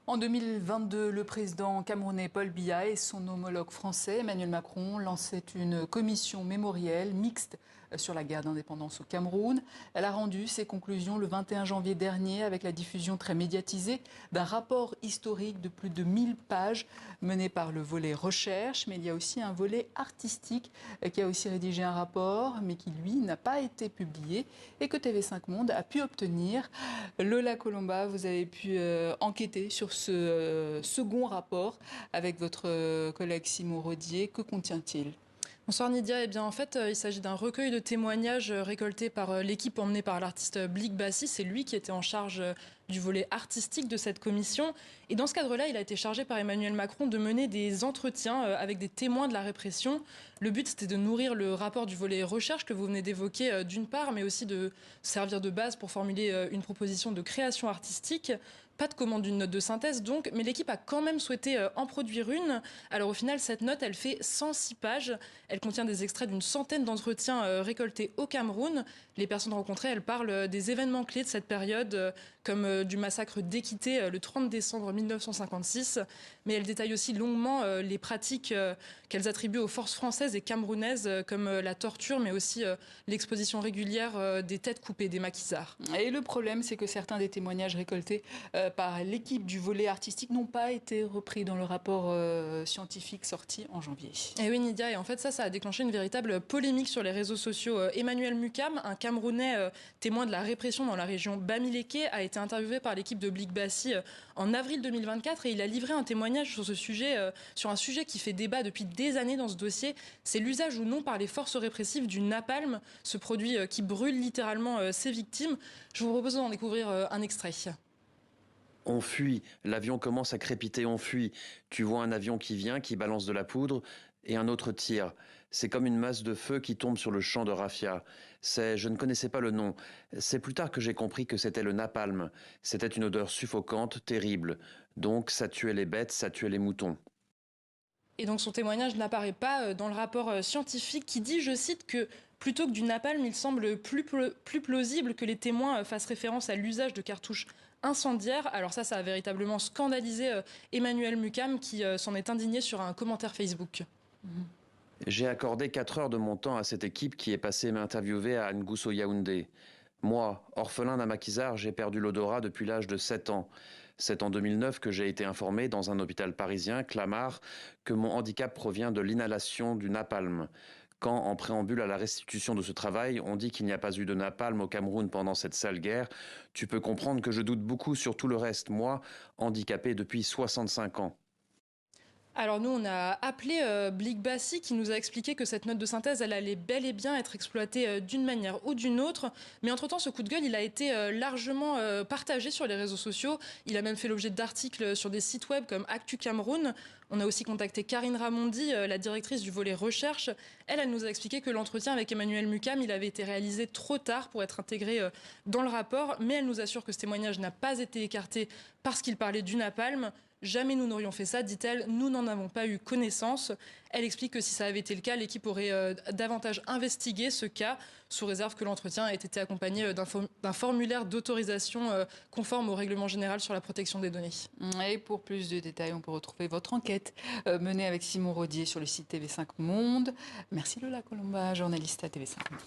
En 2022, le président camerounais Paul Biya et son homologue français Emmanuel Macron lançaient une commission mémorielle mixte sur la guerre d'indépendance au Cameroun. Elle a rendu ses conclusions le 21 janvier dernier avec la diffusion très médiatisée d'un rapport historique de plus de 1000 pages mené par le volet recherche. Mais il y a aussi un volet artistique qui a aussi rédigé un rapport, mais qui lui n'a pas été publié et que TV5 Monde a pu obtenir. Lola Colomba, vous avez pu enquêter sur ce second rapport avec votre collègue Simon Rodier. Que contient-il ? Bonsoir Nidia. Eh bien, en fait, il s'agit d'un recueil de témoignages récoltés par l'équipe emmenée par l'artiste Blik Bassi. C'est lui qui était en charge du volet artistique de cette commission. Et dans ce cadre-là, il a été chargé par Emmanuel Macron de mener des entretiens avec des témoins de la répression. Le but, c'était de nourrir le rapport du volet recherche que vous venez d'évoquer d'une part, mais aussi de servir de base pour formuler une proposition de création artistique. Pas de commande d'une note de synthèse donc, mais l'équipe a quand même souhaité en produire une. Alors au final, cette note, elle fait 106 pages. Elle contient des extraits d'une centaine d'entretiens récoltés au Cameroun. Les personnes rencontrées, elles parlent des événements clés de cette période, comme du massacre d'Équité le 30 décembre 1956. Mais elles détaillent aussi longuement les pratiques qu'elles attribuent aux forces françaises et camerounaises, comme la torture, mais aussi l'exposition régulière des têtes coupées, des maquisards. Et le problème, c'est que certains des témoignages récoltés par l'équipe du volet artistique n'ont pas été repris dans le rapport scientifique sorti en janvier. Et oui, Nidia, et en fait, ça a déclenché une véritable polémique sur les réseaux sociaux. Emmanuel Mukam, un Camerounais témoin de la répression dans la région Bamileke, a été interviewé par l'équipe de Blik Bassi en avril 2024 et il a livré un témoignage sur ce sujet, sur un sujet qui fait débat depuis des années dans ce dossier. C'est l'usage ou non par les forces répressives du napalm, ce produit qui brûle littéralement ses victimes. Je vous propose d'en découvrir un extrait. On fuit, l'avion commence à crépiter, on fuit. Tu vois un avion qui vient, qui balance de la poudre, et un autre tire. C'est comme une masse de feu qui tombe sur le champ de raffia. Je ne connaissais pas le nom. C'est plus tard que j'ai compris que c'était le napalm. C'était une odeur suffocante, terrible. Donc ça tuait les bêtes, ça tuait les moutons. Et donc son témoignage n'apparaît pas dans le rapport scientifique qui dit, je cite, que plutôt que du napalm, il semble plus plausible que les témoins fassent référence à l'usage de cartouches incendiaires. Alors ça a véritablement scandalisé Emmanuel Mukam qui s'en est indigné sur un commentaire Facebook. J'ai accordé 4 heures de mon temps à cette équipe qui est passée m'interviewer à Ngusso Yaoundé. Moi, orphelin d'un maquisard, j'ai perdu l'odorat depuis l'âge de 7 ans. C'est en 2009 que j'ai été informé dans un hôpital parisien, Clamart, que mon handicap provient de l'inhalation du napalm. Quand, en préambule à la restitution de ce travail, on dit qu'il n'y a pas eu de napalm au Cameroun pendant cette sale guerre, tu peux comprendre que je doute beaucoup sur tout le reste, moi, handicapé depuis 65 ans. Alors nous, on a appelé Blik Bassi qui nous a expliqué que cette note de synthèse, elle allait bel et bien être exploitée d'une manière ou d'une autre. Mais entre-temps, ce coup de gueule, il a été largement partagé sur les réseaux sociaux. Il a même fait l'objet d'articles sur des sites web comme Actu Cameroun. On a aussi contacté Karine Ramondi, la directrice du volet recherche. Elle nous a expliqué que l'entretien avec Emmanuel Mukam, il avait été réalisé trop tard pour être intégré dans le rapport. Mais elle nous assure que ce témoignage n'a pas été écarté parce qu'il parlait du napalm. Jamais nous n'aurions fait ça, dit-elle, nous n'en avons pas eu connaissance. Elle explique que si ça avait été le cas, l'équipe aurait davantage investigué ce cas, sous réserve que l'entretien ait été accompagné d'un formulaire d'autorisation conforme au règlement général sur la protection des données. Et pour plus de détails, on peut retrouver votre enquête menée avec Simon Rodier sur le site TV5 Monde. Merci Lola Colomba, journaliste à TV5 Monde.